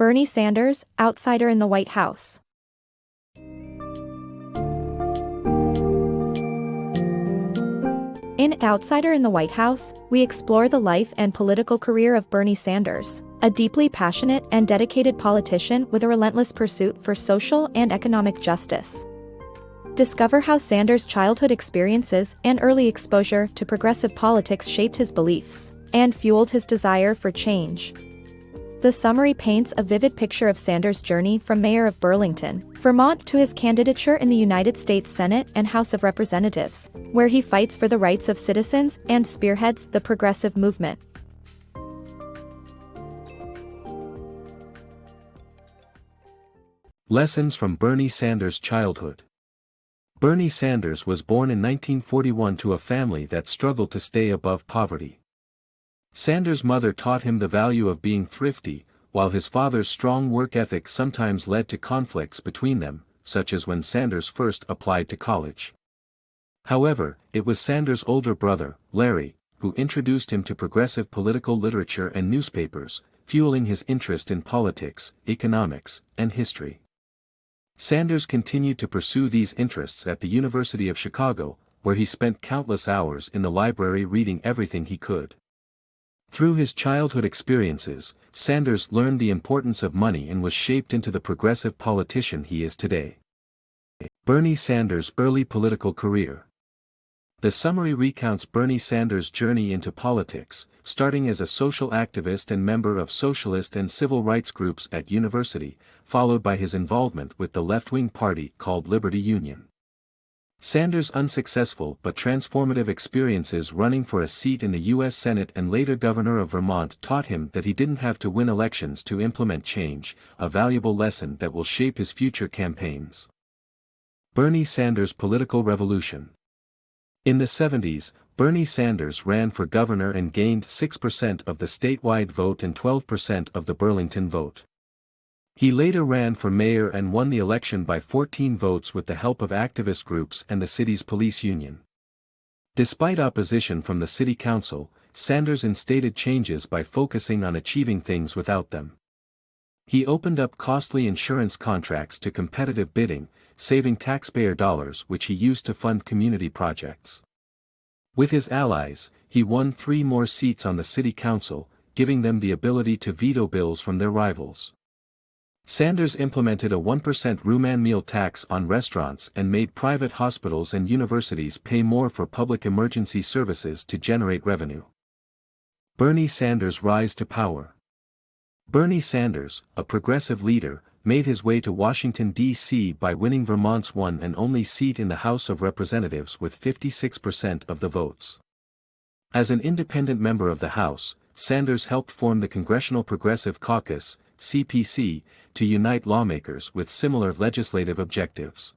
Bernie Sanders, outsider in the White House. In Outsider in the White House, we explore the life and political career of Bernie Sanders, a deeply passionate and dedicated politician with a relentless pursuit for social and economic justice. Discover how Sanders' childhood experiences and early exposure to progressive politics shaped his beliefs and fueled his desire for change. The summary paints a vivid picture of Sanders' journey from mayor of Burlington, Vermont to his candidature in the United States Senate and House of Representatives, where he fights for the rights of citizens and spearheads the progressive movement. Lessons from Bernie Sanders' childhood. Bernie Sanders was born in 1941 to a family that struggled to stay above poverty. Sanders' mother taught him the value of being thrifty, while his father's strong work ethic sometimes led to conflicts between them, such as when Sanders first applied to college. However, it was Sanders' older brother, Larry, who introduced him to progressive political literature and newspapers, fueling his interest in politics, economics, and history. Sanders continued to pursue these interests at the University of Chicago, where he spent countless hours in the library reading everything he could. Through his childhood experiences, Sanders learned the importance of money and was shaped into the progressive politician he is today. Bernie Sanders' early political career. The summary recounts Bernie Sanders' journey into politics, starting as a social activist and member of socialist and civil rights groups at university, followed by his involvement with the left-wing party called Liberty Union. Sanders' unsuccessful but transformative experiences running for a seat in the U.S. Senate and later governor of Vermont taught him that he didn't have to win elections to implement change, a valuable lesson that will shape his future campaigns. Bernie Sanders' political revolution. In the 70s, Bernie Sanders ran for governor and gained 6% of the statewide vote and 12% of the Burlington vote. He later ran for mayor and won the election by 14 votes with the help of activist groups and the city's police union. Despite opposition from the city council, Sanders instated changes by focusing on achieving things without them. He opened up costly insurance contracts to competitive bidding, saving taxpayer dollars which he used to fund community projects. With his allies, he won 3 more seats on the city council, giving them the ability to veto bills from their rivals. Sanders implemented a 1% room and meal tax on restaurants and made private hospitals and universities pay more for public emergency services to generate revenue. Bernie Sanders' rise to power. Bernie Sanders, a progressive leader, made his way to Washington, D.C. by winning Vermont's one and only seat in the House of Representatives with 56% of the votes. As an independent member of the House, Sanders helped form the Congressional Progressive Caucus, CPC, to unite lawmakers with similar legislative objectives.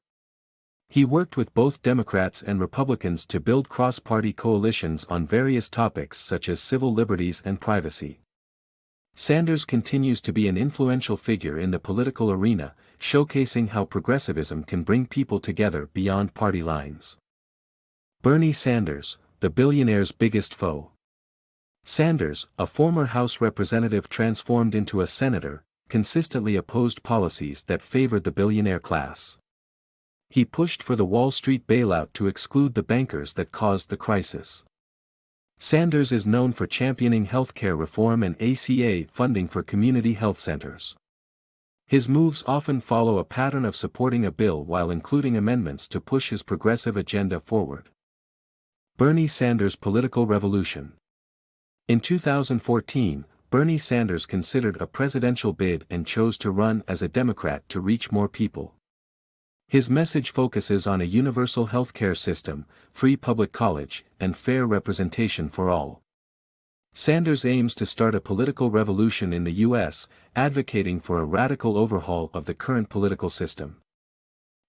He worked with both Democrats and Republicans to build cross-party coalitions on various topics such as civil liberties and privacy. Sanders continues to be an influential figure in the political arena, showcasing how progressivism can bring people together beyond party lines. Bernie Sanders, the billionaire's biggest foe. Sanders, a former House representative transformed into a senator, consistently opposed policies that favored the billionaire class. He pushed for the Wall Street bailout to exclude the bankers that caused the crisis. Sanders is known for championing healthcare reform and ACA funding for community health centers. His moves often follow a pattern of supporting a bill while including amendments to push his progressive agenda forward. Bernie Sanders' political revolution. In 2014, Bernie Sanders considered a presidential bid and chose to run as a Democrat to reach more people. His message focuses on a universal healthcare system, free public college, and fair representation for all. Sanders aims to start a political revolution in the U.S., advocating for a radical overhaul of the current political system.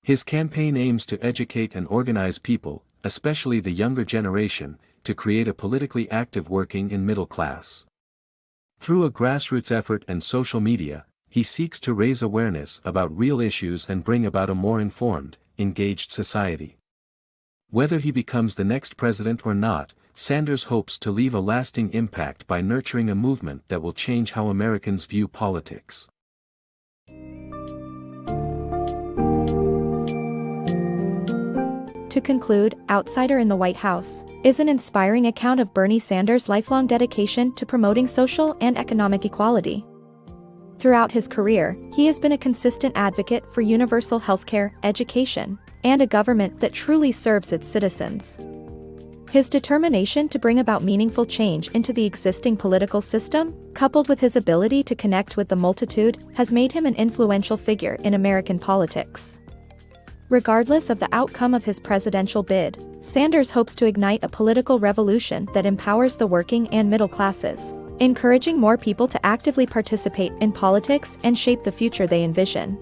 His campaign aims to educate and organize people, especially the younger generation, to create a politically active working and middle class. Through a grassroots effort and social media, he seeks to raise awareness about real issues and bring about a more informed, engaged society. Whether he becomes the next president or not, Sanders hopes to leave a lasting impact by nurturing a movement that will change how Americans view politics. To conclude, Outsider in the White House is an inspiring account of Bernie Sanders' lifelong dedication to promoting social and economic equality. Throughout his career, he has been a consistent advocate for universal healthcare, education, and a government that truly serves its citizens. His determination to bring about meaningful change into the existing political system, coupled with his ability to connect with the multitude, has made him an influential figure in American politics. Regardless of the outcome of his presidential bid, Sanders hopes to ignite a political revolution that empowers the working and middle classes, encouraging more people to actively participate in politics and shape the future they envision.